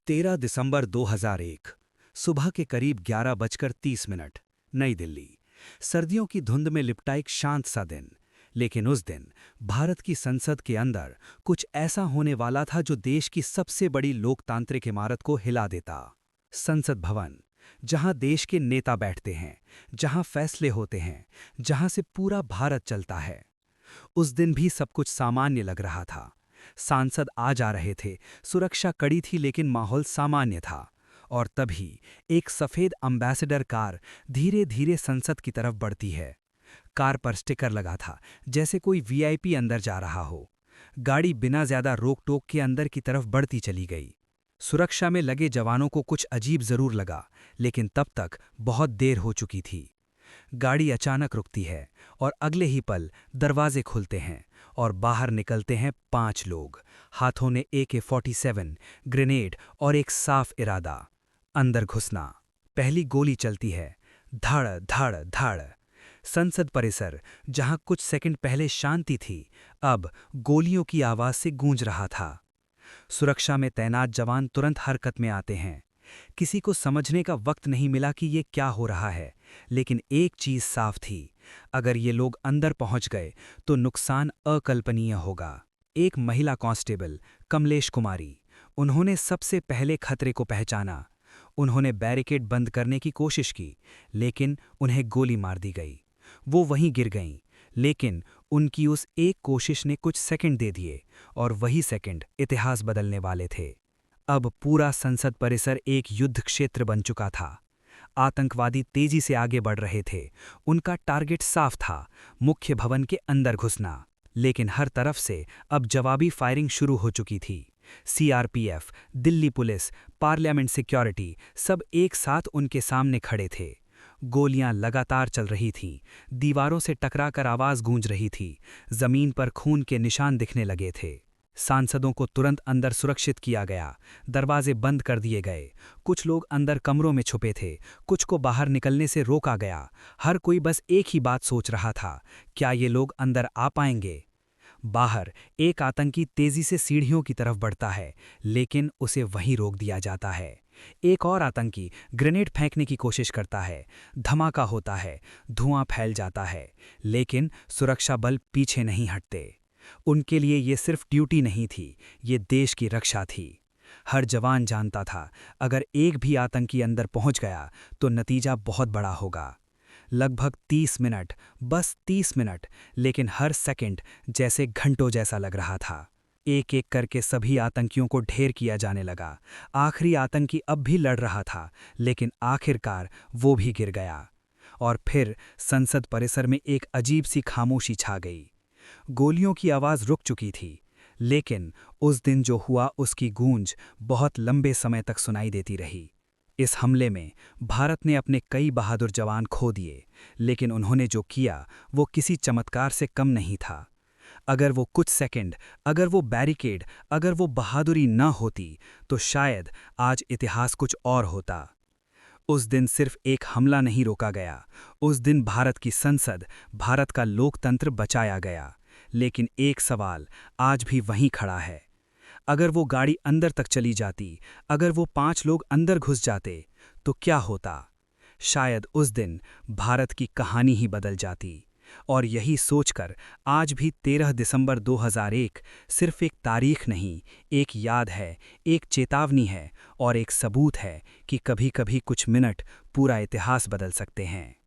13 दिसंबर 2001 सुबह के करीब 11:30 नई दिल्ली। सर्दियों की धुंध में लिपटा एक शांत सा दिन। लेकिन उस दिन भारत की संसद के अंदर कुछ ऐसा होने वाला था जो देश की सबसे बड़ी लोकतांत्रिक इमारत को हिला देता। संसद भवन, जहां देश के नेता बैठते हैं, जहां फैसले होते हैं, जहां से पूरा भारत चलता है। उस दिन भी सब कुछ सामान्य लग रहा था। सांसद आ जा रहे थे, सुरक्षा कड़ी थी, लेकिन माहौल सामान्य था। और तभी एक सफेद एम्बेसडर कार धीरे धीरे संसद की तरफ बढ़ती है। कार पर स्टिकर लगा था, जैसे कोई वीआईपी अंदर जा रहा हो। गाड़ी बिना ज्यादा रोक टोक के अंदर की तरफ बढ़ती चली गई। सुरक्षा में लगे जवानों को कुछ अजीब जरूर लगा, लेकिन तब तक बहुत देर हो चुकी थी। गाड़ी अचानक रुकती है और अगले ही पल दरवाजे खुलते हैं और बाहर निकलते हैं 5 लोग, हाथों में AK-47, ग्रेनेड और एक साफ इरादा, अंदर घुसना। पहली गोली चलती है, धड़ धड़ धड़। संसद परिसर, जहां कुछ सेकंड पहले शांति थी, अब गोलियों की आवाज से गूंज रहा था। सुरक्षा में तैनात जवान तुरंत हरकत में आते हैं। किसी को समझने का वक्त नहीं मिला कि ये क्या हो रहा है, लेकिन एक चीज साफ थी, अगर ये लोग अंदर पहुंच गए तो नुकसान अकल्पनीय होगा। एक महिला कांस्टेबल, कमलेश कुमारी, उन्होंने सबसे पहले खतरे को पहचाना। उन्होंने बैरिकेड बंद करने की कोशिश की, लेकिन उन्हें गोली मार दी गई। वो वहीं गिर गईं, लेकिन उनकी उस एक कोशिश ने कुछ सेकंड दे दिए, और वही सेकंड इतिहास बदलने वाले थे। अब पूरा संसद परिसर एक युद्ध क्षेत्र बन चुका था। आतंकवादी तेजी से आगे बढ़ रहे थे। उनका टारगेट साफ था, मुख्य भवन के अंदर घुसना। लेकिन हर तरफ से अब जवाबी फायरिंग शुरू हो चुकी थी। CRPF, Delhi police, parliament security, सब एक साथ उनके सामने खड़े थे। गोलियां लगातार चल रही थीं, दीवारों से टकराकर आवाज गूंज रही थी, जमीन पर खून के निशान दिखने लगे थे। सांसदों को तुरंत अंदर सुरक्षित किया गया, दरवाजे बंद कर दिए गए। कुछ लोग अंदर कमरों में छुपे थे, कुछ को बाहर निकलने से रोका गया। हर कोई बस एक ही बात सोच रहा था, क्या ये लोग अंदर आ पाएंगे? बाहर एक आतंकी तेजी से सीढ़ियों की तरफ बढ़ता है, लेकिन उसे वहीं रोक दिया जाता है। एक और आतंकी ग्रेनेड फेंकने की कोशिश करता है, धमाका होता है, धुआं फैल जाता है, लेकिन सुरक्षा बल पीछे नहीं हटते। उनके लिए ये सिर्फ ड्यूटी नहीं थी, ये देश की रक्षा थी। हर जवान जानता था, अगर एक भी आतंकी अंदर पहुंच गया तो नतीजा बहुत बड़ा होगा। लगभग 30 मिनट, बस 30 मिनट, लेकिन हर सेकंड जैसे घंटों जैसा लग रहा था। एक एक करके सभी आतंकियों को ढेर किया जाने लगा। आखिरी आतंकी अब भी लड़ रहा था, लेकिन आखिरकार वो भी गिर गया। और फिर संसद परिसर में एक अजीब सी खामोशी छा गई। गोलियों की आवाज रुक चुकी थी, लेकिन उस दिन जो हुआ उसकी गूंज बहुत लंबे समय तक सुनाई देती रही। इस हमले में भारत ने अपने कई बहादुर जवान खो दिए, लेकिन उन्होंने जो किया वो किसी चमत्कार से कम नहीं था। अगर वो कुछ सेकंड, अगर वो बैरिकेड, अगर वो बहादुरी न होती, तो शायद आज इतिहास कुछ और होता। उस दिन सिर्फ एक हमला नहीं रोका गया, उस दिन भारत की संसद, भारत का लोकतंत्र बचाया गया। लेकिन एक सवाल आज भी वहीं खड़ा है, अगर वो गाड़ी अंदर तक चली जाती, अगर वो 5 लोग अंदर घुस जाते, तो क्या होता? शायद उस दिन भारत की कहानी ही बदल जाती। और यही सोचकर आज भी 13 दिसंबर 2001 सिर्फ एक तारीख नहीं, एक याद है, एक चेतावनी है और एक सबूत है कि कभी-कभी कुछ मिनट पूरा इतिहास बदल सकते हैं।